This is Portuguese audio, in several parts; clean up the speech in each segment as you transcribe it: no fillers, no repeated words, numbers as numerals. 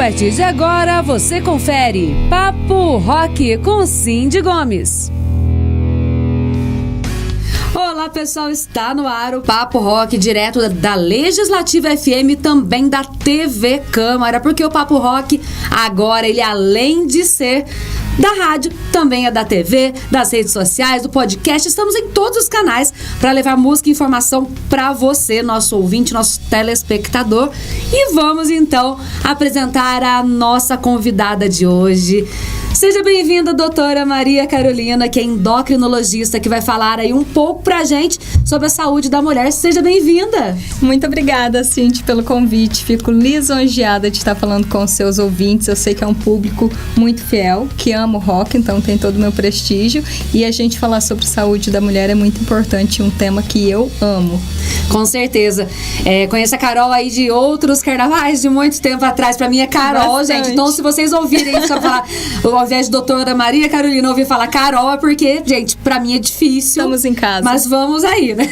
partir de agora, você confere Papo Rock com Cindy Gomes. Olá pessoal, está no ar o Papo Rock, direto da Legislativa FM, também da TV Câmara, porque o Papo Rock agora, ele além de ser da rádio, também é da TV, das redes sociais, do podcast. Estamos em todos os canais para levar música e informação para você, nosso ouvinte, nosso telespectador. E vamos então apresentar a nossa convidada de hoje. Seja bem-vinda, doutora Maria Carolina, que é endocrinologista, que vai falar aí um pouco pra gente sobre a saúde da mulher. Seja bem-vinda. Muito obrigada, Cindy, pelo convite. Fico lisonjeada de estar falando com os seus ouvintes. Eu sei que é um público muito fiel, que ama o rock, então tem todo o meu prestígio. E a gente falar sobre saúde da mulher é muito importante, um tema que eu amo. Com certeza. Conheço a Carol aí de outros carnavais de muito tempo atrás. Pra mim é Carol, bastante. Gente. Então, se vocês ouvirem isso, falar, ao invés de doutora Maria Carolina ouvir falar Carol, é porque, gente, pra mim é difícil. Estamos em casa. Mas vamos aí, né?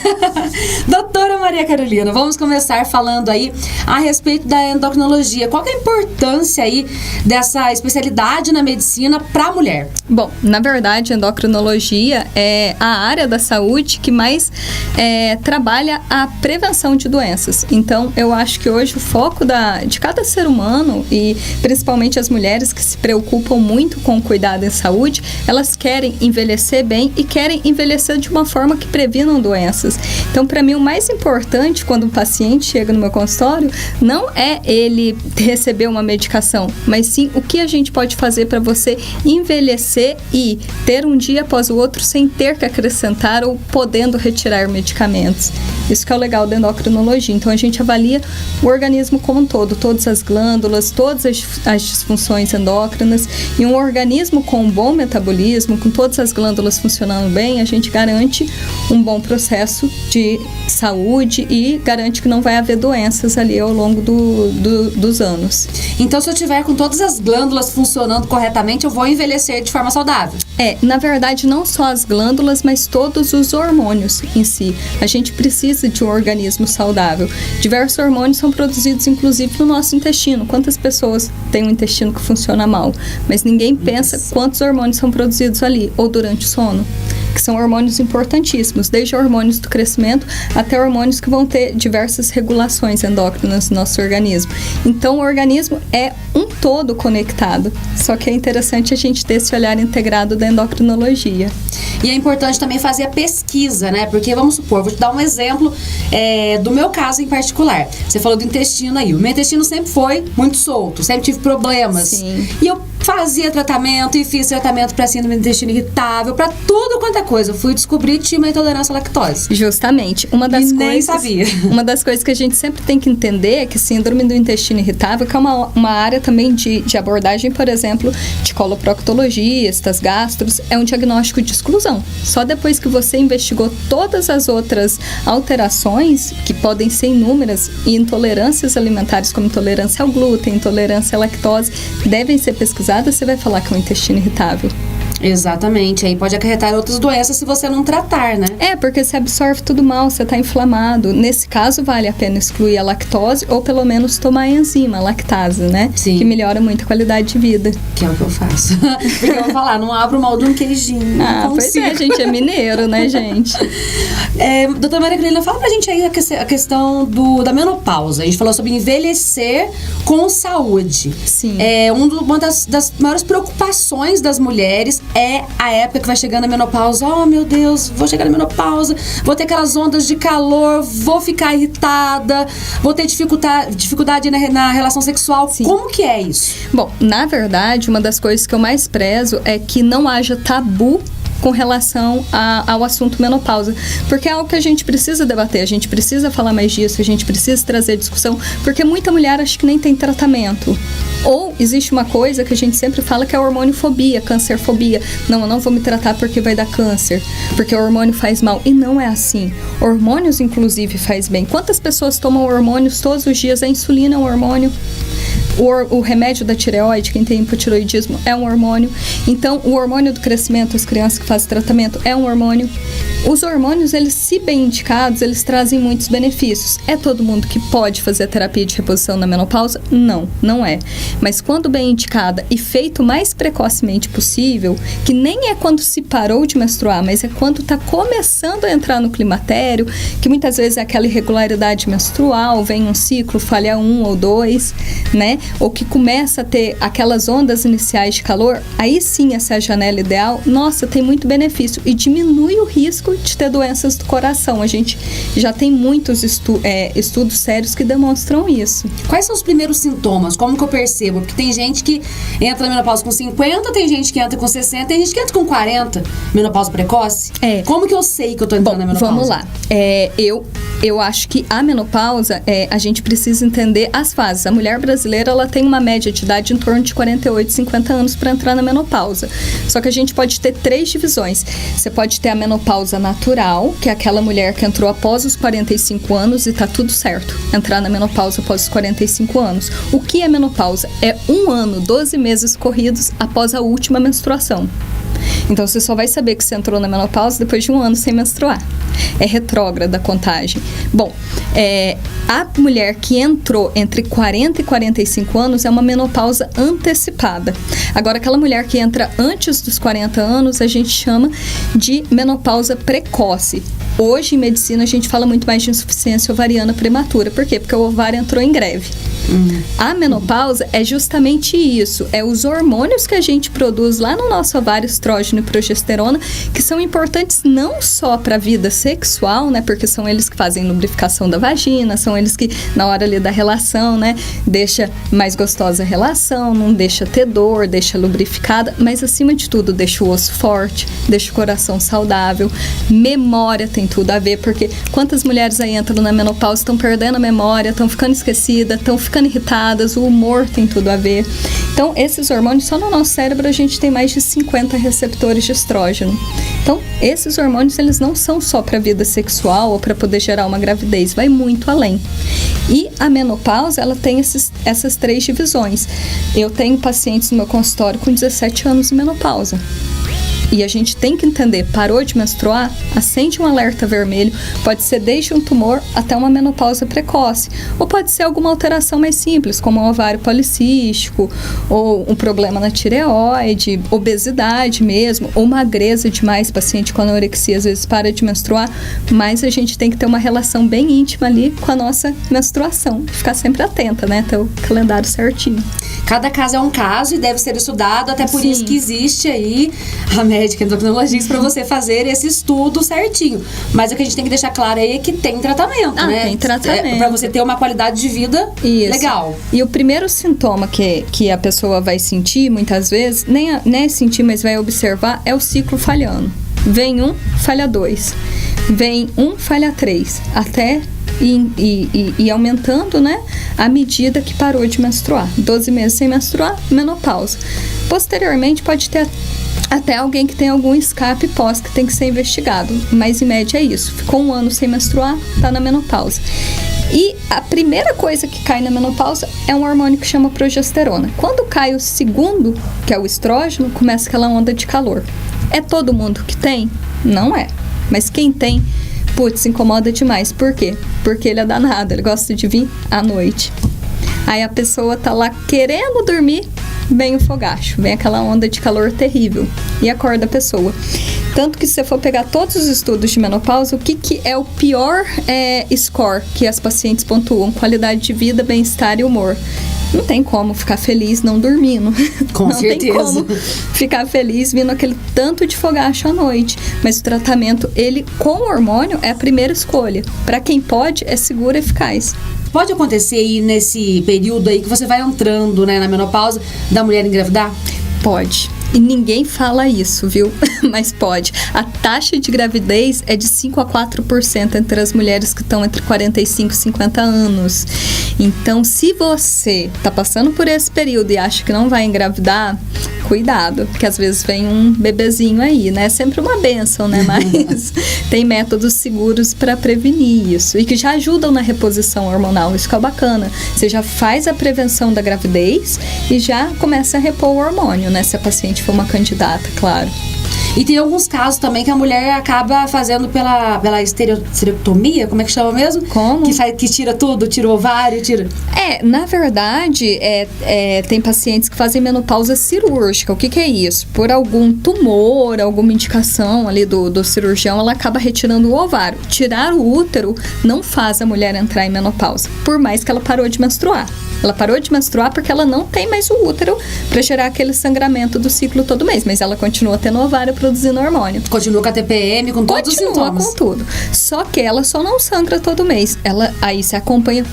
Doutora Maria Carolina, vamos começar falando aí a respeito da endocrinologia. Qual que é a importância aí dessa especialidade na medicina pra mulher? Bom, na verdade, a endocrinologia é a área da saúde que mais trabalha a prevenção de doenças. Então, eu acho que hoje o foco de cada ser humano, e principalmente as mulheres que se preocupam muito com o cuidado em saúde, elas querem envelhecer bem e querem envelhecer de uma forma que previnam doenças. Então, para mim, o mais importante quando um paciente chega no meu consultório não é ele receber uma medicação, mas sim o que a gente pode fazer para você envelhecer e ter um dia após o outro sem ter que acrescentar ou podendo retirar medicamentos. Isso que é o legal da endocrinologia. Então, a gente avalia o organismo como um todo, todas as glândulas, todas as disfunções endócrinas, e um organismo com um bom metabolismo, com todas as glândulas funcionando bem, a gente garante um bom processo de saúde e garante que não vai haver doenças ali ao longo dos anos. Então, se eu tiver com todas as glândulas funcionando corretamente, eu vou envelhecer de forma saudável? Na verdade, não só as glândulas, mas todos os hormônios em si. A gente precisa de um organismo saudável. Diversos hormônios são produzidos, inclusive, no nosso intestino. Quantas pessoas têm um intestino que funciona mal? Mas ninguém pensa quantos hormônios são produzidos ali, ou durante o sono, que são hormônios importantíssimos, desde hormônios do crescimento até hormônios que vão ter diversas regulações endócrinas no nosso organismo. Então, o organismo é um todo conectado, só que é interessante a gente ter esse olhar integrado da endocrinologia. E é importante também fazer a pesquisa, né? Porque, vamos supor, vou te dar um exemplo do meu caso em particular. Você falou do intestino aí. O meu intestino sempre foi muito solto, sempre tive problemas. Sim. E eu fazia tratamento e fiz tratamento para síndrome do intestino irritável, para tudo quanto é coisa. Eu fui descobrir que tinha uma intolerância à lactose. Justamente. Nem sabia. Uma das coisas que a gente sempre tem que entender é que síndrome do intestino irritável, que é uma área também de abordagem, por exemplo, de coloproctologistas, gastros, é um diagnóstico de exclusão. Só depois que você investigou todas as outras alterações, que podem ser inúmeras, e intolerâncias alimentares, como intolerância ao glúten, intolerância à lactose, devem ser pesquisadas, você vai falar que é um intestino irritável. Exatamente, aí pode acarretar outras doenças se você não tratar, né? Porque você absorve tudo mal, você tá inflamado. Nesse caso, vale a pena excluir a lactose ou pelo menos tomar a enzima, a lactase, né? Sim. Que melhora muito a qualidade de vida. Que é o que eu faço. Porque eu vou falar, não abro mão de um queijinho. Pois é, a gente é mineiro, né, gente? Doutora Maria Carolina, fala pra gente aí a questão da menopausa. A gente falou sobre envelhecer com saúde. Sim. Uma das maiores preocupações das mulheres é a época que vai chegando a menopausa. Oh, meu Deus, vou chegar na menopausa, vou ter aquelas ondas de calor, vou ficar irritada, vou ter dificuldade na relação sexual. Sim. Como que é isso? Bom, na verdade, uma das coisas que eu mais prezo é que não haja tabu com relação ao assunto menopausa, porque é algo que a gente precisa debater, a gente precisa falar mais disso, a gente precisa trazer discussão, porque muita mulher acha que nem tem tratamento. Ou existe uma coisa que a gente sempre fala que é a hormoniofobia, cancerfobia. Não, eu não vou me tratar porque vai dar câncer, porque o hormônio faz mal. E não é assim. Hormônios, inclusive, faz bem. Quantas pessoas tomam hormônios todos os dias? A insulina é um hormônio. O remédio da tireoide, quem tem hipotireoidismo, é um hormônio. Então, o hormônio do crescimento, as crianças que fazem tratamento, é um hormônio. Os hormônios, eles, se bem indicados, eles trazem muitos benefícios. É todo mundo que pode fazer a terapia de reposição na menopausa? Não, não é. Mas quando bem indicada e feito o mais precocemente possível, que nem é quando se parou de menstruar, mas é quando está começando a entrar no climatério, que muitas vezes é aquela irregularidade menstrual, vem um ciclo, falha 1 ou 2, né? Ou que começa a ter aquelas ondas iniciais de calor, aí sim essa é a janela ideal. Nossa, tem muito benefício e diminui o risco de ter doenças do coração. A gente já tem muitos estudos sérios que demonstram isso. Quais são os primeiros sintomas? Como que eu percebo? Porque tem gente que entra na menopausa com 50, tem gente que entra com 60, tem gente que entra com 40. Menopausa precoce? Como que eu sei que eu tô entrando na menopausa? Vamos lá. Eu acho que a menopausa, a gente precisa entender as fases. A mulher brasileira, ela tem uma média de idade em torno de 48, 50 anos para entrar na menopausa. Só que a gente pode ter 3 divisões. Você pode ter a menopausa natural, que é aquela mulher que entrou após os 45 anos e tá tudo certo. Entrar na menopausa após os 45 anos. O que é menopausa? É 1 ano, 12 meses corridos após a última menstruação. Então, você só vai saber que você entrou na menopausa depois de 1 ano sem menstruar. É retrógrada a contagem. Bom, a mulher que entrou entre 40 e 45 anos é uma menopausa antecipada. Agora, aquela mulher que entra antes dos 40 anos, a gente chama de menopausa precoce. Hoje, em medicina, a gente fala muito mais de insuficiência ovariana prematura. Por quê? Porque o ovário entrou em greve. A menopausa é justamente isso. É os hormônios que a gente produz lá no nosso ovário, estrógeno e progesterona, que são importantes não só para a vida sexual, né? Porque são eles que fazem lubrificação da vagina, são eles que, na hora ali da relação, né? Deixa mais gostosa a relação, não deixa ter dor, deixa lubrificada, mas acima de tudo, deixa o osso forte, deixa o coração saudável. Memória tem tudo a ver, porque quantas mulheres aí entram na menopausa, estão perdendo a memória, estão ficando esquecidas, estão ficando irritadas, o humor tem tudo a ver. Então, esses hormônios, só no nosso cérebro a gente tem mais de 50 receptores de estrógeno. Então, esses hormônios, eles não são só para a vida sexual ou para poder gerar uma gravidez, vai muito além. E a menopausa, ela tem essas 3 divisões. Eu tenho pacientes no meu consultório com 17 anos de menopausa. E a gente tem que entender, parou de menstruar, acende um alerta vermelho, pode ser desde um tumor até uma menopausa precoce, ou pode ser alguma alteração mais simples, como um ovário policístico, ou um problema na tireoide, obesidade mesmo, ou magreza demais, paciente com anorexia às vezes para de menstruar, mas a gente tem que ter uma relação bem íntima ali com a nossa menstruação, ficar sempre atenta, né, ter o calendário certinho. Cada caso é um caso e deve ser estudado, até por Sim. isso que existe aí a médica endocrinologista para você fazer esse estudo certinho. Mas o que a gente tem que deixar claro aí é que tem tratamento, né? Tem tratamento. Para você ter uma qualidade de vida legal. E o primeiro sintoma que a pessoa vai sentir, muitas vezes, nem é sentir, mas vai observar, é o ciclo falhando. Vem 1, falha 2. Vem 1, falha 3. Até e aumentando, né, à medida que parou de menstruar. 12 meses sem menstruar, menopausa. Posteriormente, pode ter até alguém que tem algum escape pós que tem que ser investigado, mas em média é isso. Ficou 1 ano sem menstruar, tá na menopausa. E a primeira coisa que cai na menopausa é um hormônio que chama progesterona. Quando cai o segundo, que é o estrógeno, começa aquela onda de calor. É todo mundo que tem? Não é. Mas quem tem, putz, incomoda demais. Por quê? Porque ele é danado, ele gosta de vir à noite. Aí a pessoa tá lá querendo dormir, vem o fogacho, vem aquela onda de calor terrível e acorda a pessoa. Tanto que se você for pegar todos os estudos de menopausa, o que é o pior score que as pacientes pontuam? Qualidade de vida, bem-estar e humor. Não tem como ficar feliz não dormindo. Com não certeza. Tem como ficar feliz vindo aquele tanto de fogacho à noite. Mas o tratamento, ele com hormônio, é a primeira escolha. Para quem pode, é seguro e eficaz. Pode acontecer aí nesse período aí que você vai entrando, né, na menopausa, da mulher engravidar? Pode. E ninguém fala isso, viu? Mas pode. A taxa de gravidez é de 5 a 4% entre as mulheres que estão entre 45 e 50 anos. Então, se você tá passando por esse período e acha que não vai engravidar, cuidado, porque às vezes vem um bebezinho aí, né? É sempre uma bênção, né? Mas tem métodos seguros para prevenir isso e que já ajudam na reposição hormonal. Isso que é bacana. Você já faz a prevenção da gravidez e já começa a repor o hormônio, né? Se a paciente for uma candidata, claro. E tem alguns casos também que a mulher acaba fazendo pela esterectomia, como é que chama mesmo? Como? Que tira tudo, tira o ovário, tira... Na verdade, tem pacientes que fazem menopausa cirúrgica. O que é isso? Por algum tumor, alguma indicação ali do cirurgião, ela acaba retirando o ovário. Tirar o útero não faz a mulher entrar em menopausa, por mais que ela parou de menstruar. Ela parou de menstruar porque ela não tem mais o útero para gerar aquele sangramento do ciclo todo mês, mas ela continua tendo ovário produzindo hormônio. Continua com a TPM, com todos os sintomas. Continua com tudo. Só que ela só não sangra todo mês. Aí se acompanha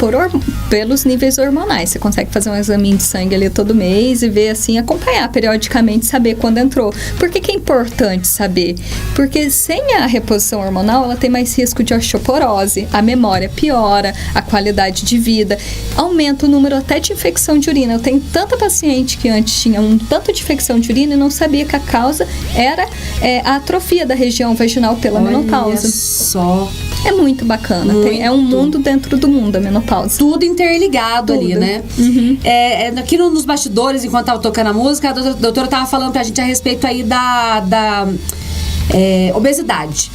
pelos níveis hormonais. Você consegue fazer um exame de sangue ali todo mês e ver assim, acompanhar periodicamente, saber quando entrou. Por que é importante saber? Porque sem a reposição hormonal, ela tem mais risco de osteoporose, a memória piora, a qualidade de vida, aumenta o número até de infecção de urina. Eu tenho tanta paciente que antes tinha um tanto de infecção de urina e não sabia que a causa era a atrofia da região vaginal pela menopausa. Só. É muito bacana. É um mundo dentro do mundo, a menopausa. Tudo interligado ali, né? Uhum. Aqui nos bastidores, enquanto tava tocando a música, a doutora tava falando pra gente a respeito aí da obesidade.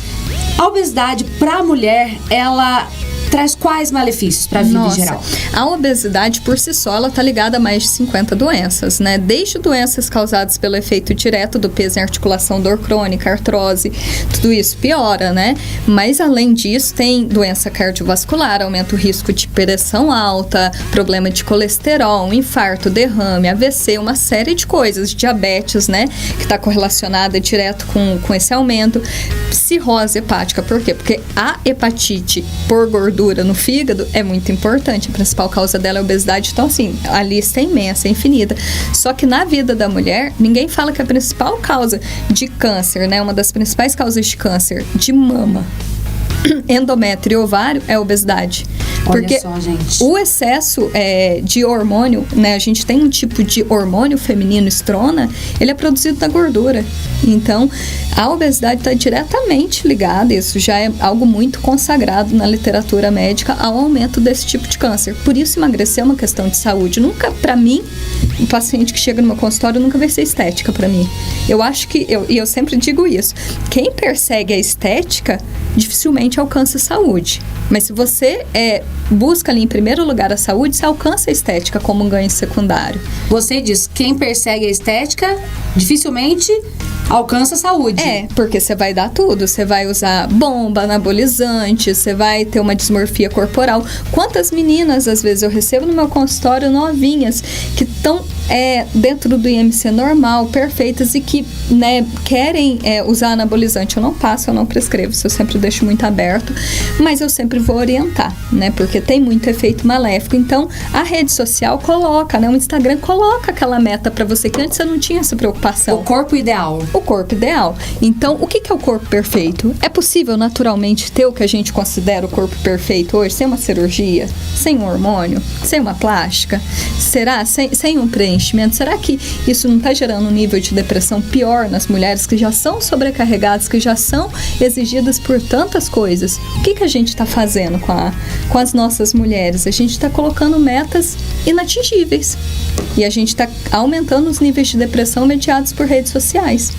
A obesidade pra mulher, ela traz quais malefícios para a vida em geral? A obesidade por si só, ela tá ligada a mais de 50 doenças, né? Desde doenças causadas pelo efeito direto do peso em articulação, dor crônica, artrose, tudo isso piora, né? Mas além disso, tem doença cardiovascular, aumenta o risco de pressão alta, problema de colesterol, infarto, derrame, AVC, uma série de coisas, diabetes, né? Que está correlacionada direto com esse aumento. Cirrose hepática, por quê? Porque a hepatite por gordura no fígado é muito importante. A principal causa dela é a obesidade. Então, assim, a lista é imensa, é infinita. Só que na vida da mulher, ninguém fala que a principal causa de câncer, né? Uma das principais causas de câncer de mama, endométrio e ovário é a obesidade. Porque só, gente, o excesso de hormônio, né? A gente tem um tipo de hormônio feminino, estrona, ele é produzido na gordura. Então, a obesidade está diretamente ligada, isso já é algo muito consagrado na literatura médica, ao aumento desse tipo de câncer. Por isso, emagrecer é uma questão de saúde. Nunca, para mim, um paciente que chega no meu consultório nunca vai ser estética para mim. Eu acho que, eu sempre digo isso, quem persegue a estética dificilmente alcança a saúde. Mas se você busca ali em primeiro lugar a saúde, você alcança a estética como um ganho secundário. Você diz, quem persegue a estética dificilmente alcança a saúde. Porque você vai dar tudo. Você vai usar bomba, anabolizante, você vai ter uma dismorfia corporal. Quantas meninas, às vezes, eu recebo no meu consultório novinhas que estão dentro do IMC normal, perfeitas e que, né, querem usar anabolizante. Eu não passo, eu não prescrevo, isso eu sempre deixo muito aberto, mas eu sempre vou orientar, né, porque tem muito efeito maléfico. Então, a rede social coloca, né, o Instagram coloca aquela meta pra você que antes você não tinha essa preocupação. O corpo ideal. O corpo ideal. Então, o que é o corpo perfeito? É possível naturalmente ter o que a gente considera o corpo perfeito hoje, sem uma cirurgia, sem um hormônio, sem uma plástica? Será? Sem um preenchimento? Será que isso não está gerando um nível de depressão pior nas mulheres que já são sobrecarregadas, que já são exigidas por tantas coisas? O que a gente está fazendo com as nossas mulheres? A gente está colocando metas inatingíveis. E a gente está aumentando os níveis de depressão mediados por redes sociais.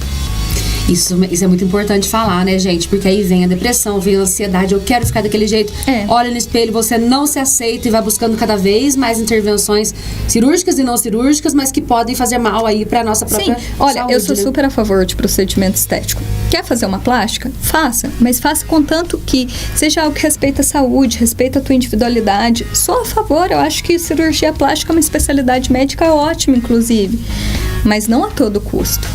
Isso é muito importante falar, né, gente? Porque aí vem a depressão, vem a ansiedade, eu quero ficar daquele jeito. Olha no espelho, você não se aceita e vai buscando cada vez mais intervenções cirúrgicas e não cirúrgicas, mas que podem fazer mal aí pra nossa própria olha, saúde, eu sou né? super a favor de procedimento estético. Quer fazer uma plástica? Faça, mas faça contanto que seja algo que respeita a saúde, respeita a tua individualidade. Sou a favor, eu acho que cirurgia plástica é uma especialidade médica ótima, inclusive, mas não a todo custo.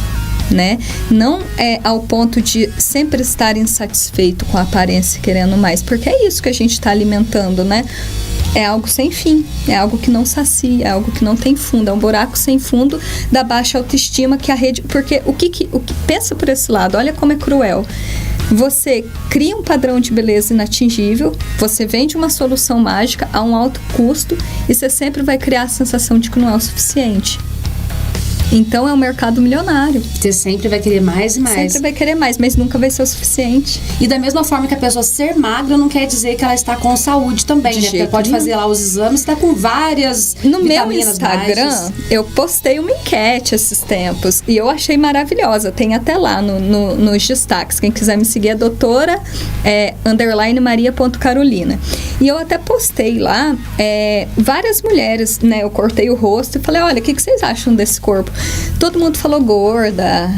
Né? Não ao ponto de sempre estar insatisfeito com a aparência, querendo mais, porque é isso que a gente está alimentando, né? É algo sem fim, é algo que não sacia, é algo que não tem fundo, é um buraco sem fundo da baixa autoestima que a rede... Porque o que pensa por esse lado, olha como é cruel. Você cria um padrão de beleza inatingível, você vende uma solução mágica a um alto custo e você sempre vai criar a sensação de que não é o suficiente. Então é um mercado milionário. Você sempre vai querer mais e mais. Sempre vai querer mais, mas nunca vai ser o suficiente. E da mesma forma que a pessoa ser magra não quer dizer que ela está com saúde também, né? Porque ela pode fazer lá os exames, está com várias No meu vitaminas Instagram, baixas. eu postei uma enquete esses tempos e eu achei maravilhosa. Tem até lá nos destaques. Quem quiser me seguir é doutora _Maria.Carolina. E eu até postei lá várias mulheres, né? Eu cortei o rosto e falei, olha, o que vocês acham desse corpo? Todo mundo falou gorda,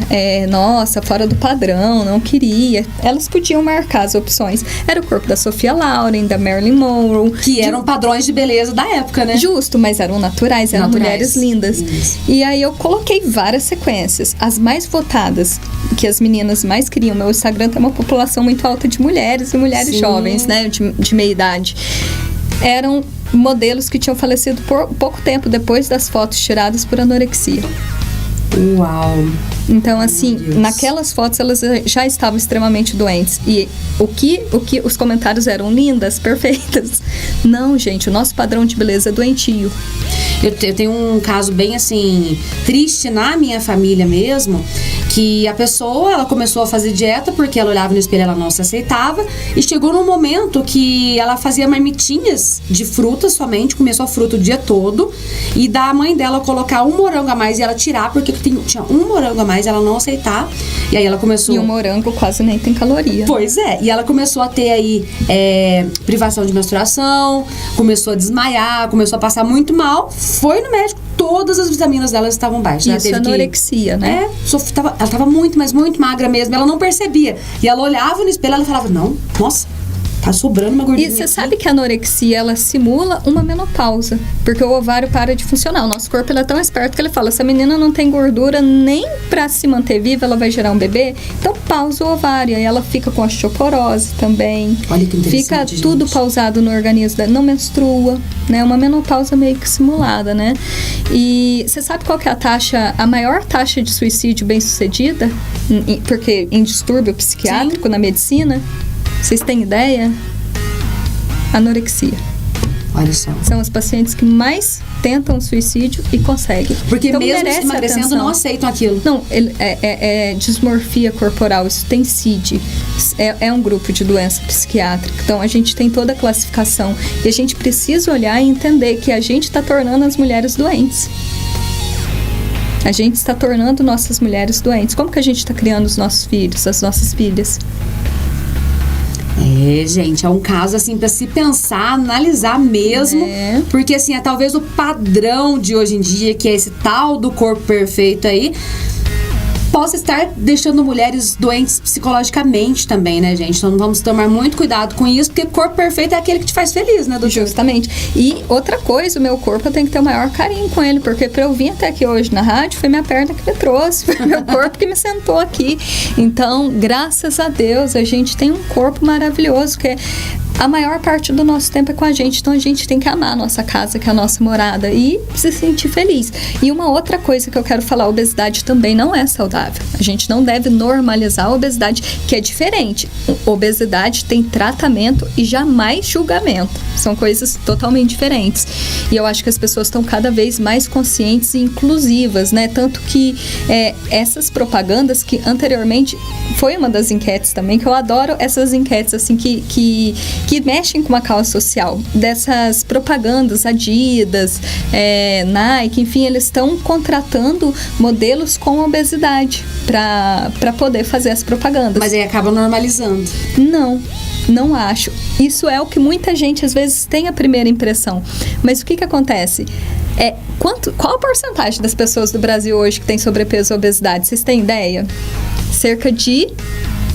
nossa, fora do padrão, não queria. Elas podiam marcar as opções. Era o corpo da Sophia Loren, da Marilyn Monroe. Que eram padrões de beleza da época, né? Justo, mas eram naturais, eram mulheres lindas. Isso. E aí eu coloquei várias sequências. As mais votadas, que as meninas mais queriam. Meu Instagram tem uma população muito alta de mulheres e mulheres jovens, né? De meia idade. Eram modelos que tinham falecido por pouco tempo depois das fotos tiradas por anorexia. Uau! Então, assim, naquelas fotos elas já estavam extremamente doentes. E o que os comentários eram lindas, perfeitas. Não, gente, o nosso padrão de beleza é doentio. Eu tenho um caso bem, assim, triste na minha família mesmo, que a pessoa, ela começou a fazer dieta porque ela olhava no espelho e ela não se aceitava, e chegou num momento que ela fazia marmitinhas de frutas somente, comia só fruta o dia todo, e da mãe dela colocar um morango a mais e ela tirar, porque tinha um morango a mais, ela não aceitar, e aí ela começou... E o morango quase nem tem caloria. Pois é, e ela começou a ter aí privação de menstruação, começou a desmaiar, começou a passar muito mal, foi no médico, todas as vitaminas dela estavam baixas. Isso é anorexia, né? Ela tava muito, mas muito magra mesmo, ela não percebia. E ela olhava no espelho e ela falava, não, nossa, tá sobrando uma gordura. E você sabe que a anorexia, ela simula uma menopausa, porque o ovário para de funcionar. O nosso corpo, ele é tão esperto que ele fala, essa menina não tem gordura nem pra se manter viva, ela vai gerar um bebê, então pausa o ovário. Aí ela fica com osteoporose também. Olha que interessante, fica tudo pausado no organismo dela, não menstrua, né? Uma menopausa meio que simulada, né? E você sabe qual que é a maior taxa de suicídio bem-sucedida? Porque em distúrbio psiquiátrico, na medicina, vocês têm ideia? Anorexia. Olha só. São os pacientes que mais tentam suicídio e conseguem. Porque então, mesmo emagrecendo, não aceitam aquilo. Não, é dismorfia corporal, isso tem CID. É um grupo de doença psiquiátrica. Então, a gente tem toda a classificação. E a gente precisa olhar e entender que a gente está tornando as mulheres doentes. A gente está tornando nossas mulheres doentes. Como que a gente está criando os nossos filhos, as nossas filhas? Gente, é um caso assim pra se pensar, analisar mesmo, porque assim, talvez o padrão de hoje em dia, que é esse tal do corpo perfeito aí, possa estar deixando mulheres doentes psicologicamente também, né, gente? Então vamos tomar muito cuidado com isso, porque corpo perfeito é aquele que te faz feliz, né, doutor? Justamente. E outra coisa, o meu corpo, eu tenho que ter o maior carinho com ele, porque pra eu vir até aqui hoje na rádio, foi minha perna que me trouxe, foi meu corpo que me sentou aqui. Então, graças a Deus, a gente tem um corpo maravilhoso, que a maior parte do nosso tempo é com a gente, então a gente tem que amar a nossa casa, que é a nossa morada, e se sentir feliz. E uma outra coisa que eu quero falar, a obesidade também não é saudável. A gente não deve normalizar a obesidade, que é diferente. Obesidade tem tratamento e jamais julgamento. São coisas totalmente diferentes. E eu acho que as pessoas estão cada vez mais conscientes e inclusivas, né? Tanto que essas propagandas, que anteriormente foi uma das enquetes também, que eu adoro essas enquetes, assim, que mexem com uma causa social. Dessas propagandas, Adidas, Nike, enfim, eles estão contratando modelos com obesidade para poder fazer as propagandas. Mas aí acaba normalizando. Não acho. Isso é o que muita gente às vezes tem a primeira impressão. Mas o que acontece? Qual a porcentagem das pessoas do Brasil hoje que tem sobrepeso e obesidade? Vocês têm ideia? Cerca de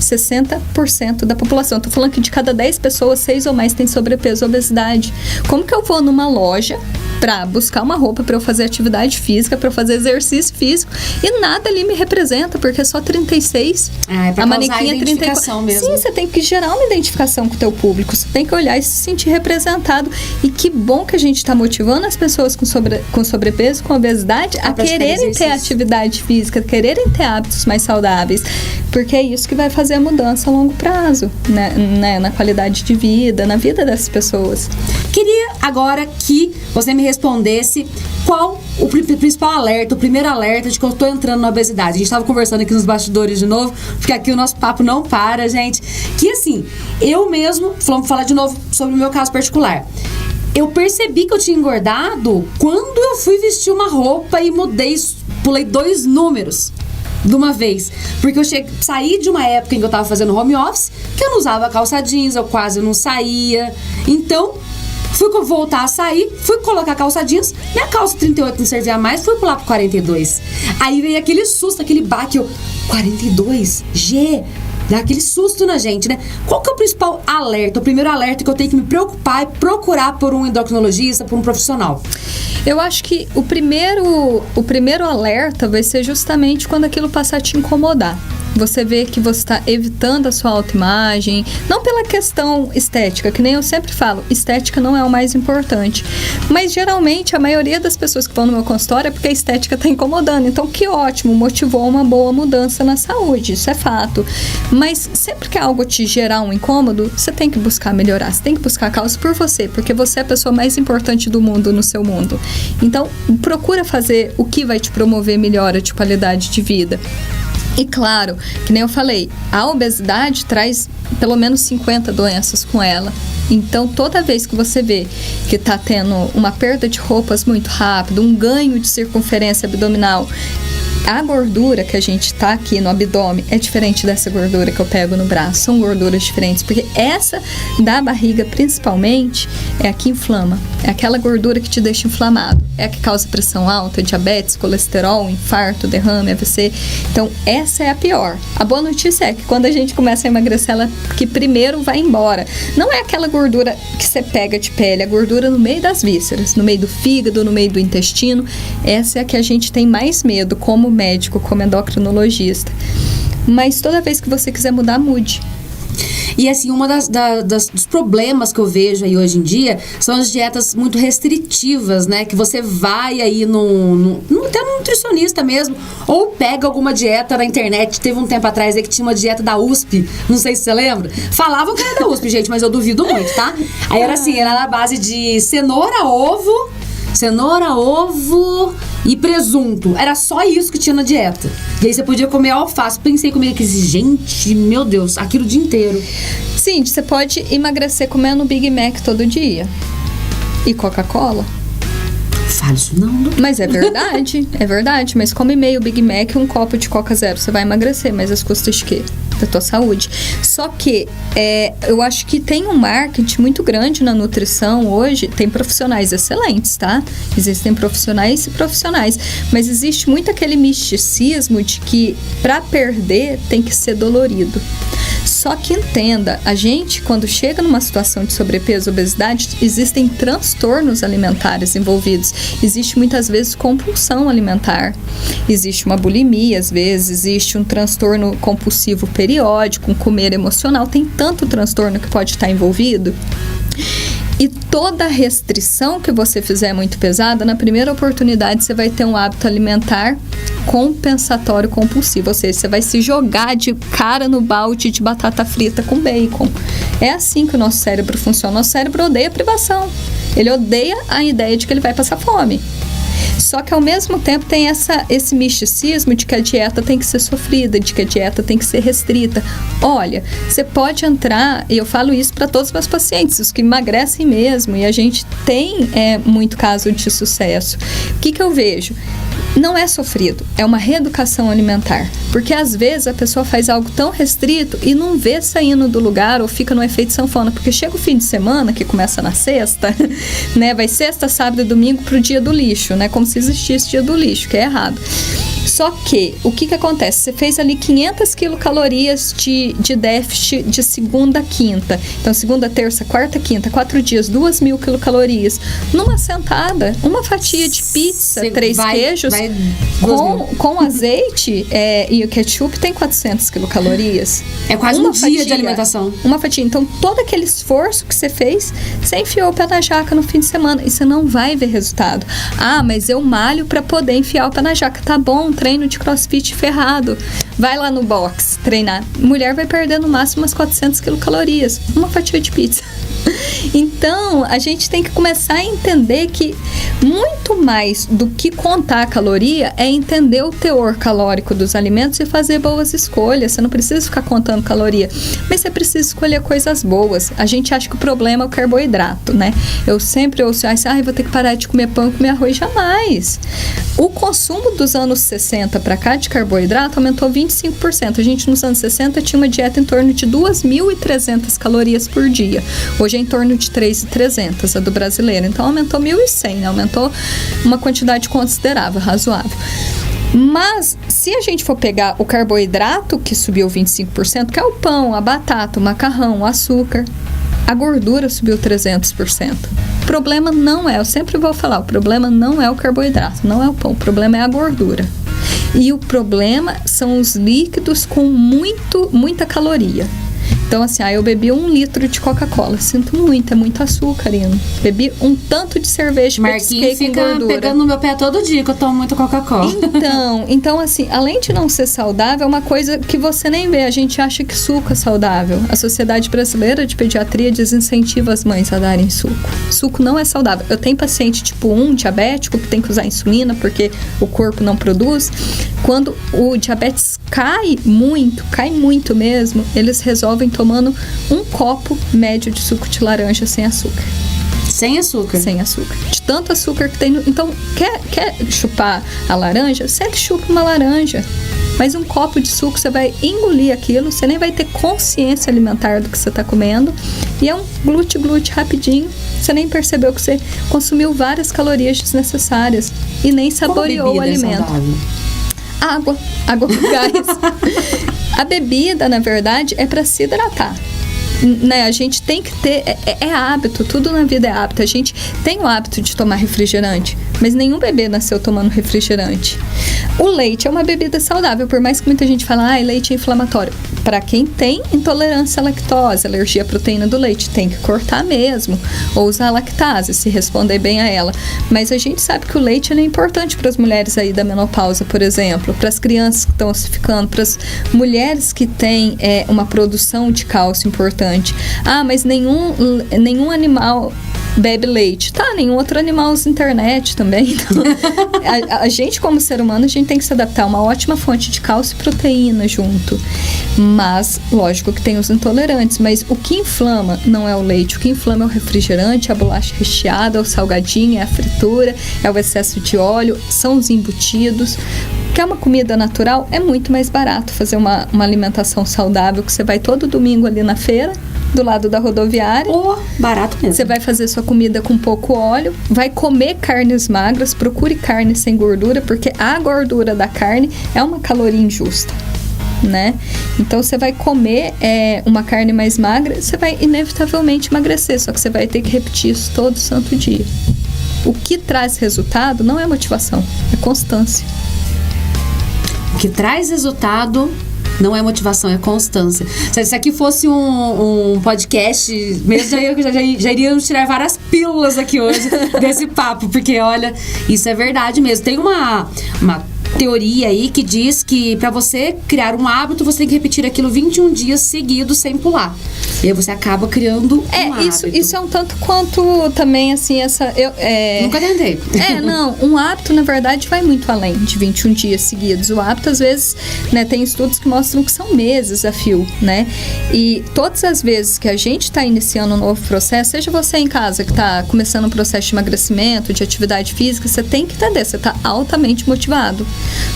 60% da população. Estou falando que de cada 10 pessoas, 6 ou mais tem sobrepeso ou obesidade. Como que eu vou numa loja para buscar uma roupa para eu fazer atividade física, para eu fazer exercício físico, e nada ali me representa, porque é só 36. É pra a manequim é 34 mesmo. Sim, você tem que gerar uma identificação com o teu público, você tem que olhar e se sentir representado. E que bom que a gente está motivando as pessoas com sobrepeso, com obesidade, a quererem ter atividade física, quererem ter hábitos mais saudáveis, porque é isso que vai fazer a mudança a longo prazo, né? Na qualidade de vida, na vida dessas pessoas. Queria agora que você me respondesse qual o principal alerta, o primeiro alerta de que eu tô entrando na obesidade. A gente tava conversando aqui nos bastidores de novo, porque aqui o nosso papo não para, gente. Que assim, eu mesmo, vamos falar de novo sobre o meu caso particular. Eu percebi que eu tinha engordado quando eu fui vestir uma roupa e pulei 2 números de uma vez. Porque eu saí de uma época em que eu tava fazendo home office, que eu não usava calça jeans, eu quase não saía. Então, fui voltar a sair, fui colocar calça jeans, minha calça 38 não servia mais, fui pular pro 42. Aí veio aquele susto, aquele baque, 42? Dá aquele susto na gente, né? Qual que é o principal alerta, o primeiro alerta que eu tenho que me preocupar e procurar por um endocrinologista, por um profissional? Eu acho que o primeiro alerta vai ser justamente quando aquilo passar a te incomodar. Você vê que você está evitando a sua autoimagem, não pela questão estética, que nem eu sempre falo, estética não é o mais importante. Mas geralmente a maioria das pessoas que vão no meu consultório é porque a estética está incomodando. Então que ótimo, motivou uma boa mudança na saúde, isso é fato. Mas sempre que algo te gerar um incômodo, você tem que buscar melhorar, você tem que buscar a causa por você, porque você é a pessoa mais importante do mundo no seu mundo. Então procura fazer o que vai te promover melhora de qualidade de vida. E claro, que nem eu falei, a obesidade traz pelo menos 50 doenças com ela. Então, toda vez que você vê que está tendo uma perda de roupas muito rápido, um ganho de circunferência abdominal, a gordura que a gente tá aqui no abdômen é diferente dessa gordura que eu pego no braço. São gorduras diferentes, porque essa da barriga, principalmente, é a que inflama. É aquela gordura que te deixa inflamado. É a que causa pressão alta, diabetes, colesterol, infarto, derrame, AVC. Então, essa é a pior. A boa notícia é que quando a gente começa a emagrecer, ela que primeiro vai embora. Não é aquela gordura que você pega de pele, é a gordura no meio das vísceras, no meio do fígado, no meio do intestino. Essa é a que a gente tem mais medo, como médico, como endocrinologista. Mas toda vez que você quiser mudar, mude. E assim, dos problemas que eu vejo aí hoje em dia são as dietas muito restritivas, né? Que você vai aí até no nutricionista mesmo, ou pega alguma dieta na internet. Teve um tempo atrás aí que tinha uma dieta da USP, não sei se você lembra. Falavam que era da USP, gente, mas eu duvido muito, tá? Aí era assim, era na base de cenoura, ovo e presunto. Era só isso que tinha na dieta. E aí você podia comer alface. Pensei comigo aqui, gente, meu Deus, aquilo o dia inteiro. Sim, você pode emagrecer comendo Big Mac todo dia. E Coca-Cola. Fala isso não. Mas é verdade, é verdade. Mas come meio Big Mac e um copo de Coca Zero. Você vai emagrecer, mas às custas de quê? Da tua saúde. Só que eu acho que tem um marketing muito grande na nutrição hoje. Tem profissionais excelentes, tá? Existem profissionais e profissionais. Mas existe muito aquele misticismo de que para perder tem que ser dolorido. Só que entenda, a gente, quando chega numa situação de sobrepeso, obesidade, existem transtornos alimentares envolvidos. Existe muitas vezes compulsão alimentar. Existe uma bulimia, às vezes, existe um transtorno compulsivo periódico, um comer emocional. Tem tanto transtorno que pode estar envolvido. E toda restrição que você fizer muito pesada, na primeira oportunidade você vai ter um hábito alimentar compensatório compulsivo, ou seja, você vai se jogar de cara no balde de batata frita com bacon. É assim que o nosso cérebro funciona. Nosso cérebro odeia a privação. Ele odeia a ideia de que ele vai passar fome. Só que ao mesmo tempo tem esse misticismo de que a dieta tem que ser sofrida, de que a dieta tem que ser restrita. Olha, você pode entrar, e eu falo isso para todos os meus pacientes, os que emagrecem mesmo, e a gente tem muito caso de sucesso. O que eu vejo? Não é sofrido, é uma reeducação alimentar. Porque às vezes a pessoa faz algo tão restrito e não vê saindo do lugar ou fica no efeito sanfona. Porque chega o fim de semana, que começa na sexta, né? Vai sexta, sábado e domingo pro dia do lixo, né? Como se existisse dia do lixo, que é errado. Só que, o que acontece? Você fez ali 500 quilocalorias de déficit de segunda a quinta. Então, segunda, terça, quarta, quinta, 4 dias, 2.000 quilocalorias. Numa sentada, uma fatia de pizza, 3 queijos, com azeite e o ketchup tem 400 quilocalorias. É quase um dia de alimentação. Uma fatia. Então, todo aquele esforço que você fez, você enfiou o pé na jaca no fim de semana e você não vai ver resultado. Ah, mas eu malho para poder enfiar o pé na jaca. Tá bom, treino de crossfit ferrado. Vai lá no box treinar. Mulher vai perder no máximo umas 400 quilocalorias. Uma fatia de pizza. Então, a gente tem que começar a entender que muito mais do que contar a caloria é entender o teor calórico dos alimentos e fazer boas escolhas. Você não precisa ficar contando caloria, mas você precisa escolher coisas boas. A gente acha que o problema é o carboidrato, né? Eu sempre ouço, vou ter que parar de comer pão e comer arroz. Jamais. O consumo dos anos 60 para cá de carboidrato aumentou 25%. A gente nos anos 60 tinha uma dieta em torno de 2.300 calorias por dia. Hoje é em torno de 3.300, a do brasileiro. Então, aumentou 1.100, né? Aumentou uma quantidade considerável, razoável. Mas, se a gente for pegar o carboidrato, que subiu 25%, que é o pão, a batata, o macarrão, o açúcar, a gordura subiu 300%. O problema não é, eu sempre vou falar, o problema não é o carboidrato, não é o pão, o problema é a gordura. E o problema são os líquidos com muita caloria. Então, assim, eu bebi 1 litro de Coca-Cola. Sinto muito, é muito açúcar, Ino. Bebi um tanto de cerveja, Marquinhos fica pegando no meu pé todo dia que eu tomo muito Coca-Cola. Então, assim, além de não ser saudável, é uma coisa que você nem vê. A gente acha que suco é saudável. A Sociedade Brasileira de Pediatria desincentiva as mães a darem suco. Suco não é saudável. Eu tenho paciente tipo 1, diabético, que tem que usar insulina porque o corpo não produz. Quando o diabetes cai muito mesmo, eles resolvem tomando 1 copo médio de suco de laranja sem açúcar. Sem açúcar? Sem açúcar. De tanto açúcar que tem no... Então, quer chupar a laranja? Senta e chupa uma laranja. Mas 1 copo de suco, você vai engolir aquilo, você nem vai ter consciência alimentar do que você está comendo. E é um glute rapidinho. Você nem percebeu que você consumiu várias calorias desnecessárias e nem saboreou o alimento. Água com gás. A bebida, na verdade, é para se hidratar. Né? A gente tem que ter... É hábito, tudo na vida é hábito. A gente tem o hábito de tomar refrigerante, mas nenhum bebê nasceu tomando refrigerante. O leite é uma bebida saudável, por mais que muita gente fale, leite é inflamatório. Para quem tem intolerância à lactose, alergia à proteína do leite, tem que cortar mesmo, ou usar a lactase, se responder bem a ela. Mas a gente sabe que o leite é importante para as mulheres aí da menopausa, por exemplo, para as crianças que estão ossificando, para as mulheres que têm uma produção de cálcio importante. Mas nenhum animal bebe leite. Nenhum outro animal usa internet também. Então, a gente, como ser humano, a gente tem que se adaptar a uma ótima fonte de cálcio e proteína junto. Mas, lógico que tem os intolerantes. Mas o que inflama não é o leite. O que inflama é o refrigerante, a bolacha recheada, o salgadinho, é a fritura, é o excesso de óleo, são os embutidos. Porque é uma comida natural, é muito mais barato fazer uma alimentação saudável, que você vai todo domingo ali na feira, do lado da rodoviária. Barato mesmo. Você vai fazer sua comida com pouco óleo, vai comer carnes magras, procure carne sem gordura, porque a gordura da carne é uma caloria injusta, né? Então, você vai comer uma carne mais magra, você vai inevitavelmente emagrecer, só que você vai ter que repetir isso todo santo dia. O que traz resultado não é motivação, é constância. O que traz resultado não é motivação, é constância. Se isso aqui fosse um podcast, mesmo já iríamos tirar várias pílulas aqui hoje desse papo, porque olha, isso é verdade mesmo. Tem uma teoria aí que diz que para você criar um hábito, você tem que repetir aquilo 21 dias seguidos sem pular. E aí você acaba criando um hábito. Isso é um tanto quanto também, assim, Nunca tentei. Um hábito, na verdade, vai muito além de 21 dias seguidos. O hábito, às vezes, né, tem estudos que mostram que são meses a fio, né? E todas as vezes que a gente está iniciando um novo processo, seja você em casa que está começando um processo de emagrecimento, de atividade física, você tem que entender, você está altamente motivado.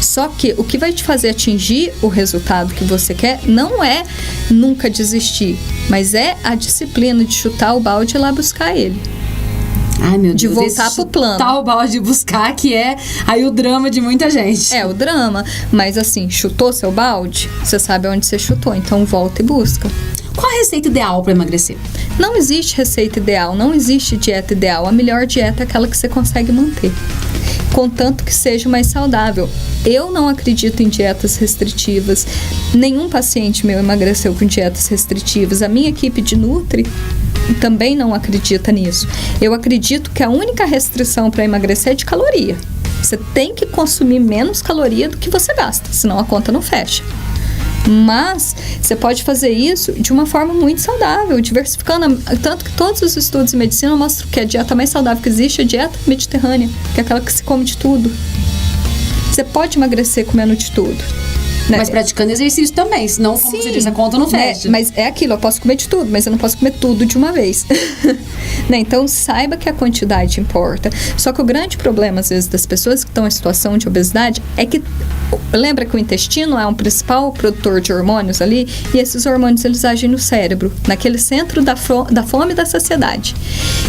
Só que o que vai te fazer atingir o resultado que você quer não é nunca desistir, mas é a disciplina de chutar o balde e ir lá buscar ele. Ai, meu Deus. De voltar pro plano. Chutar o balde de buscar, que é aí o drama de muita gente. É, o drama. Mas assim, chutou seu balde? Você sabe onde você chutou, então volta e busca. Qual a receita ideal para emagrecer? Não existe receita ideal, não existe dieta ideal. A melhor dieta é aquela que você consegue manter, contanto que seja mais saudável. Eu não acredito em dietas restritivas. Nenhum paciente meu emagreceu com dietas restritivas. A minha equipe de Nutri também não acredita nisso. Eu acredito que a única restrição para emagrecer é de caloria. Você tem que consumir menos caloria do que você gasta, senão a conta não fecha. Mas você pode fazer isso de uma forma muito saudável, diversificando. Tanto que todos os estudos de medicina mostram que a dieta mais saudável que existe é a dieta mediterrânea, que é aquela que se come de tudo. Você pode emagrecer comendo de tudo, né? Mas praticando exercício também, senão, como você diz, a conta não fecha. Mas é aquilo, eu posso comer de tudo, mas eu não posso comer tudo de uma vez. Né? Então, saiba que a quantidade importa. Só que o grande problema, às vezes, das pessoas que estão em situação de obesidade é que, lembra que o intestino é um principal produtor de hormônios ali, e esses hormônios, eles agem no cérebro, naquele centro da fome e da saciedade.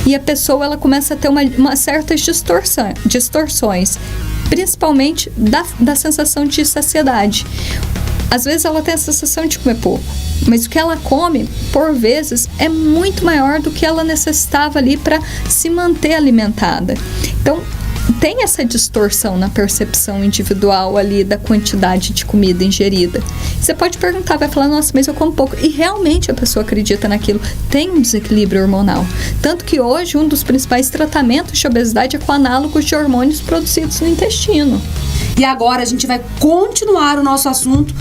E a pessoa, ela começa a ter uma certas distorções, principalmente da sensação de saciedade. Às vezes ela tem a sensação de comer pouco, mas o que ela come, por vezes, é muito maior do que ela necessitava ali para se manter alimentada. Então, tem essa distorção na percepção individual ali da quantidade de comida ingerida. Você pode perguntar, vai falar, nossa, mas eu como pouco. E realmente a pessoa acredita naquilo. Tem um desequilíbrio hormonal. Tanto que hoje um dos principais tratamentos de obesidade é com análogos de hormônios produzidos no intestino. E agora a gente vai continuar o nosso assunto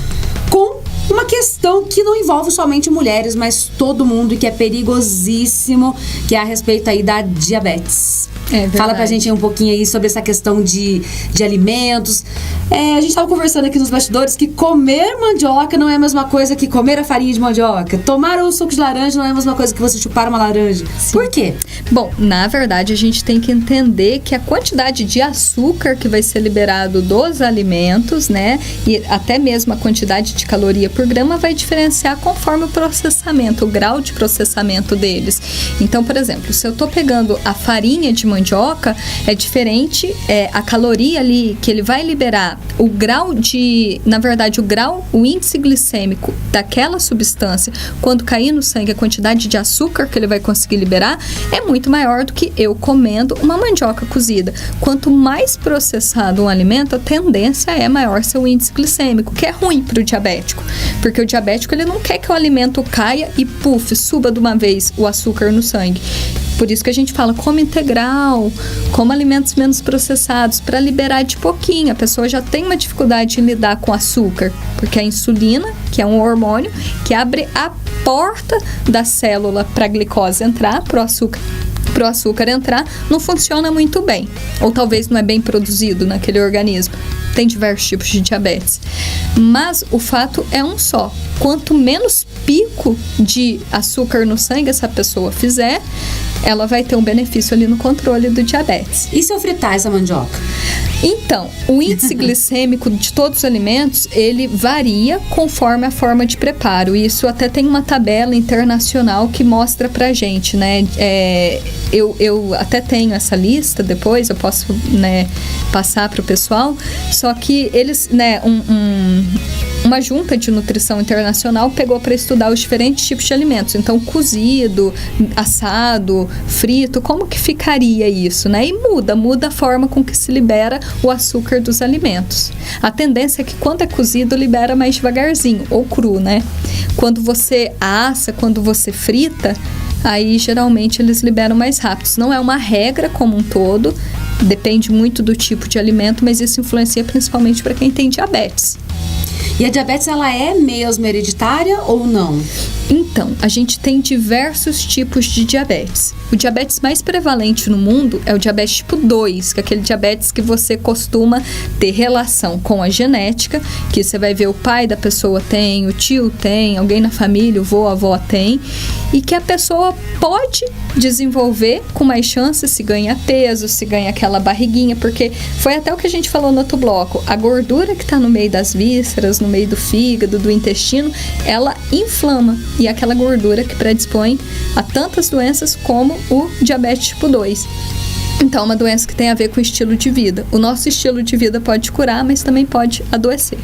com uma questão que não envolve somente mulheres, mas todo mundo, e que é perigosíssimo, que é a respeito aí da diabetes. Fala pra gente um pouquinho aí sobre essa questão de alimentos. A gente tava conversando aqui nos bastidores que comer mandioca não é a mesma coisa que comer a farinha de mandioca. Tomar o suco de laranja não é a mesma coisa que você chupar uma laranja. Sim. Por quê? Bom, na verdade a gente tem que entender que a quantidade de açúcar que vai ser liberado dos alimentos, né, e até mesmo a quantidade de caloria por grama vai diferenciar conforme o processamento, o grau de processamento deles. Então, por exemplo, se eu tô pegando a farinha de mandioca, é diferente, a caloria ali que ele vai liberar, o grau de, na verdade, o índice glicêmico daquela substância, quando cair no sangue, a quantidade de açúcar que ele vai conseguir liberar é muito maior do que eu comendo uma mandioca cozida. Quanto mais processado um alimento, a tendência é maior seu índice glicêmico, que é ruim para o diabético, porque o diabético, ele não quer que o alimento caia e suba de uma vez o açúcar no sangue. Por isso que a gente fala, come integral, coma alimentos menos processados, para liberar de pouquinho. A pessoa já tem uma dificuldade em lidar com açúcar, porque a insulina, que é um hormônio, que abre a porta da célula para a glicose entrar, para o açúcar entrar, não funciona muito bem. Ou talvez não é bem produzido naquele organismo. Tem diversos tipos de diabetes. Mas o fato é um só. Quanto menos pico de açúcar no sangue essa pessoa fizer, ela vai ter um benefício ali no controle do diabetes. E se eu fritar essa mandioca? Então, o índice glicêmico de todos os alimentos, ele varia conforme a forma de preparo. E isso até tem uma tabela internacional que mostra pra gente, né? Eu até tenho essa lista depois, eu posso, né, passar pro pessoal. Só que eles, né, uma junta de nutrição internacional pegou para estudar os diferentes tipos de alimentos. Então, cozido, assado, frito, como que ficaria isso, né? E muda a forma com que se libera o açúcar dos alimentos. A tendência é que quando é cozido, libera mais devagarzinho, ou cru, né? Quando você assa, quando você frita, aí geralmente eles liberam mais rápido. Não é uma regra como um todo, depende muito do tipo de alimento, mas isso influencia principalmente para quem tem diabetes. E a diabetes, ela é mesmo hereditária ou não? Então, a gente tem diversos tipos de diabetes. O diabetes mais prevalente no mundo é o diabetes tipo 2, que é aquele diabetes que você costuma ter relação com a genética, que você vai ver o pai da pessoa tem, o tio tem, alguém na família, o vô, a avó tem, e que a pessoa pode desenvolver com mais chance se ganha peso, se ganha aquela barriguinha, porque foi até o que a gente falou no outro bloco, a gordura que está no meio das vísceras, no meio do fígado, do intestino, ela inflama, e é aquela gordura que predispõe a tantas doenças como o diabetes tipo 2. Então, é uma doença que tem a ver com o estilo de vida. O nosso estilo de vida pode curar, mas também pode adoecer.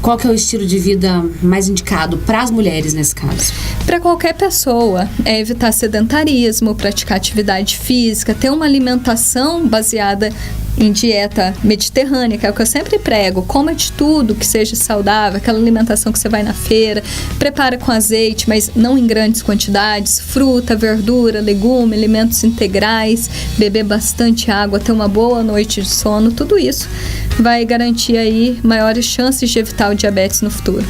Qual que é o estilo de vida mais indicado para as mulheres nesse caso? Para qualquer pessoa, é evitar sedentarismo, praticar atividade física, ter uma alimentação baseada em dieta mediterrânea, que é o que eu sempre prego. Coma de tudo que seja saudável, aquela alimentação que você vai na feira, prepara com azeite, mas não em grandes quantidades, fruta, verdura, legume, alimentos integrais, beber bastante água, ter uma boa noite de sono, tudo isso vai garantir aí maiores chances de evitar o diabetes no futuro.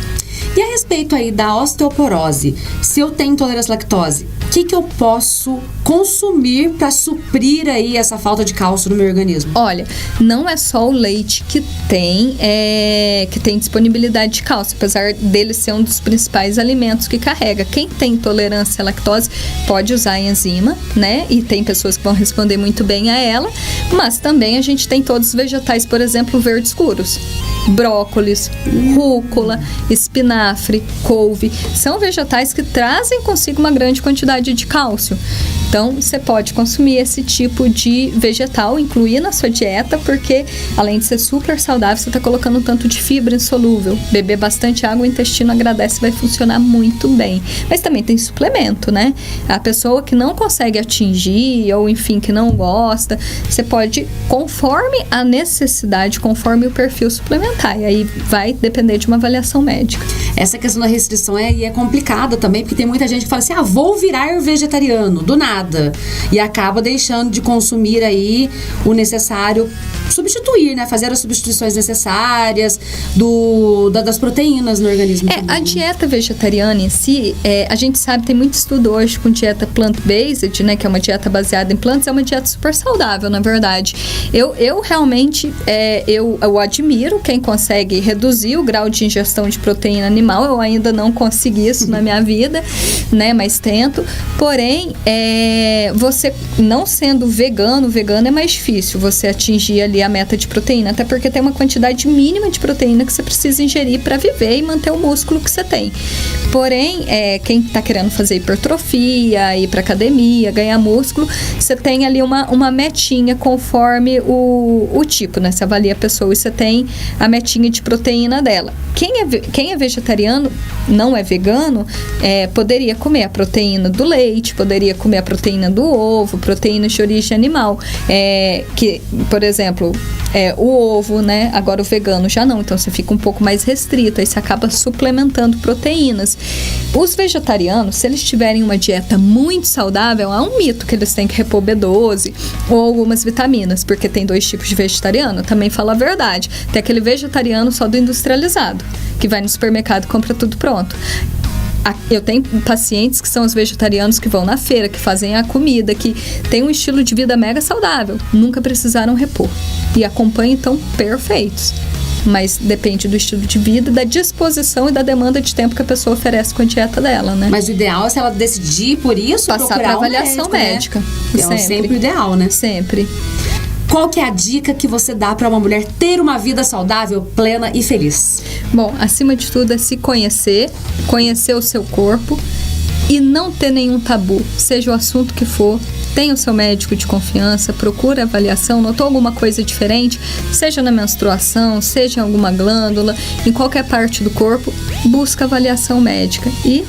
E a respeito aí da osteoporose, se eu tenho intolerância à lactose, o que eu posso consumir para suprir aí essa falta de cálcio no meu organismo? Olha, não é só o leite que tem disponibilidade de cálcio, apesar dele ser um dos principais alimentos que carrega. Quem tem intolerância à lactose pode usar a enzima, né? E tem pessoas que vão responder muito bem a ela, mas também a gente tem todos os vegetais, por exemplo, verdes escuros. Brócolis, rúcula, espinafre, couve, são vegetais que trazem consigo uma grande quantidade de cálcio. Então, você pode consumir esse tipo de vegetal, incluir na sua dieta, porque além de ser super saudável, você está colocando um tanto de fibra insolúvel. Beber bastante água, o intestino agradece, vai funcionar muito bem. Mas também tem suplemento, né? A pessoa que não consegue atingir, ou enfim, que não gosta, você pode, conforme a necessidade, conforme o perfil suplementar. E aí vai depender de uma avaliação médica. Essa questão da restrição é complicada também, porque tem muita gente que fala assim, vou virar vegetariano, do nada. E acaba deixando de consumir aí o necessário, substituir, né? Fazer as substituições necessárias das proteínas no organismo. A dieta vegetariana em si, a gente sabe, tem muito estudo hoje com dieta plant-based, né? Que é uma dieta baseada em plantas, é uma dieta super saudável, na verdade. Eu realmente, eu admiro quem consegue reduzir o grau de ingestão de proteína animal. Eu ainda não consegui isso na minha vida, né? Mas tento. Porém, você não sendo vegano é mais difícil você atingir ali a meta de proteína, até porque tem uma quantidade mínima de proteína que você precisa ingerir para viver e manter o músculo que você tem. Porém, quem está querendo fazer hipertrofia, ir para academia, ganhar músculo, você tem ali uma metinha conforme o tipo, né? Você avalia a pessoa e você tem a metinha de proteína dela. Quem é vegetariano, não é vegano, poderia comer a proteína do leite, poderia comer a proteína do ovo, proteínas de origem animal, que, por exemplo, o ovo, né? Agora o vegano já não, então você fica um pouco mais restrito, aí você acaba suplementando proteínas. Os vegetarianos, se eles tiverem uma dieta muito saudável, há um mito que eles têm que repor B12 ou algumas vitaminas, porque tem 2 tipos de vegetariano, também fala a verdade. Tem aquele vegetariano só do industrializado, que vai no supermercado e compra tudo pronto. Eu tenho pacientes que são os vegetarianos que vão na feira, que fazem a comida, que têm um estilo de vida mega saudável, nunca precisaram repor e acompanham, então, perfeitos. Mas depende do estilo de vida, da disposição e da demanda de tempo que a pessoa oferece com a dieta dela, né? Mas o ideal é, se ela decidir por isso, passar para avaliação médica. Né? É sempre o ideal, né? Sempre. Qual que é a dica que você dá para uma mulher ter uma vida saudável, plena e feliz? Bom, acima de tudo é se conhecer o seu corpo e não ter nenhum tabu, seja o assunto que for. Tenha o seu médico de confiança, procura avaliação, notou alguma coisa diferente, seja na menstruação, seja em alguma glândula, em qualquer parte do corpo, busca avaliação médica. E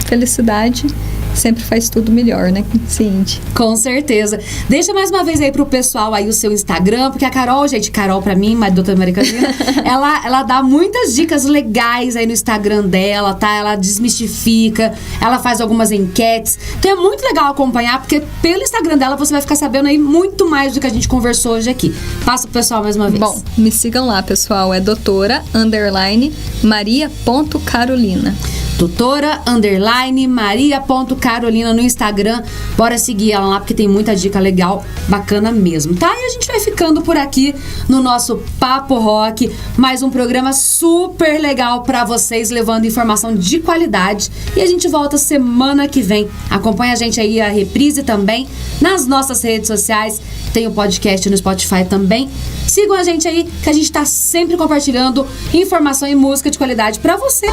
felicidade sempre faz tudo melhor, né, Cindy? Com certeza. Deixa mais uma vez aí pro pessoal aí o seu Instagram, porque a Carol, gente, Carol pra mim, mas doutora Maria Carolina, ela dá muitas dicas legais aí no Instagram dela, tá? Ela desmistifica, ela faz algumas enquetes. Então é muito legal acompanhar, porque pelo Instagram dela você vai ficar sabendo aí muito mais do que a gente conversou hoje aqui. Passa pro pessoal mais uma vez. Bom, me sigam lá, pessoal. É doutora_Maria.Carolina. doutora_Maria.Carolina no Instagram. Bora seguir ela lá, porque tem muita dica legal, bacana mesmo, tá? E a gente vai ficando por aqui no nosso Papo Rock, mais um programa super legal pra vocês, levando informação de qualidade. E a gente volta semana que vem. Acompanha a gente aí, a reprise também nas nossas redes sociais. Tem o podcast no Spotify também. Sigam a gente aí, que a gente tá sempre compartilhando informação e música de qualidade pra você.